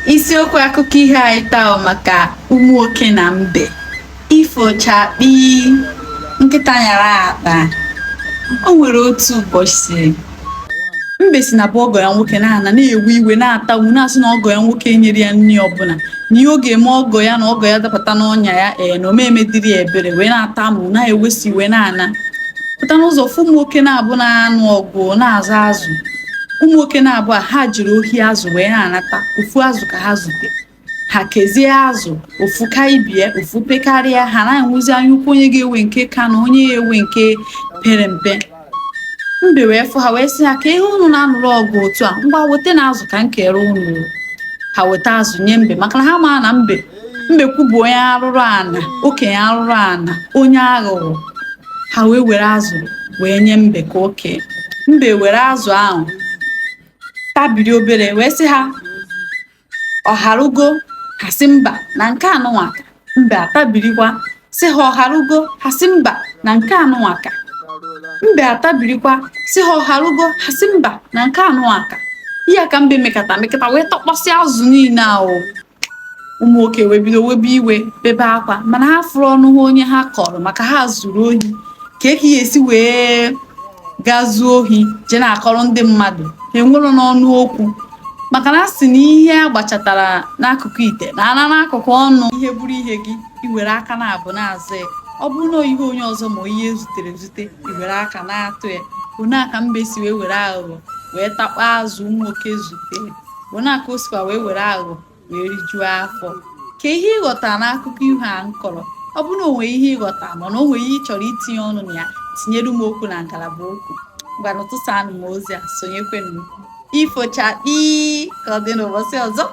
Isiokwu akụkọ ihe anyị taa maka ụmụ nwoke na mbe. Ifochakpi nkịta nyara akpa. O nwere otu ụbọchị mbe si na bụ ọgọ ya nwoke na-ewe iwe na-atawu na-asị na ọgọ ya nwoke nyere ya nri ọbụla na ihe ọ ga-eme ọgọ ya na ọgọ ya dapụta n'ọnya ya na omemediri ya ebere wee na-ata amụ na-ewesi iwe na-ana pụta n'ụzọ fụ ụmụ nwoke na-abụ na-anụ ọgụ na-azụ azụ. Ụmụ nwoke na-abụ a ha jiri ohi azụ wee na-anata ofu azụ ka ha zute, ha kezie azụ ofu ka ibie ofu pekarịa, ha na-enwezi anya ukwu onye ga-ewe nke ka na onye ewe nke pere mpe. Mbe wee fụ ha wee sị ha ka ihe unu na-anụrụ ọgụ otu a, ngwa weta na azụ ka m kere unu. Ha weta azụ nye mbe maka na ha maa na mbe kwubu onye arụrụ ana, okenye arụrụ ana, onye aghụghọ. Ha wee were azụ wee nye mbe ka oke. Mbe were azụ ahụ tabiri obere wee sị ha ọharugo, ha sị mba na nke anụnwaka. Mbe atabirikwa sị ha ọharugo, ha sị mba na nke anụnwaka. Mbe atabirikwa sị ha ọharugo, ha sị mba na nke anụnwaka. Ihe ka mbe mekata wee tọkpọsịa azụ niile ahụ. Ụmụ nwoke wee bido webe iwe bebe akwa mana ha fụrụ ọnụ ha onye ha kọrọ maka ha zuru ohi ka eke ya esi wee gazuo ohi je na-akọrọ ndị mmadụ ha enwero n'ọnụ okwu maka na asị na ihe agbachatara n'akụkụ ite na ana n'akụkụ ọnụ. Ihe bụrụ ihe gị iwere aka na-abụ na-azụ ya, ọ bụrụ na ihe onye ọzọ ma ihe zutere ezute iwere aka na-atụ ya. Onaka mbe si wee were aghụghọ wee takpa azụ ụmụ nwoke zutere, onaka o sikwa wee were aghụghọ wee rijuo afọ. Ka ihe ịghọtara n'akụkọ ihe a nkọrọ, ọ bụrụ na o nwere ihe ịghọta mana o nwere ihe ị chọrọ itinye ọnụ na ya, tinyere m okwu na ngalaba okwu. Ngwa n'ụtụtụ anụ m ozi a sonyekwenụ Ifochakpi ka ọ dị n'ụbọchị ọzọ.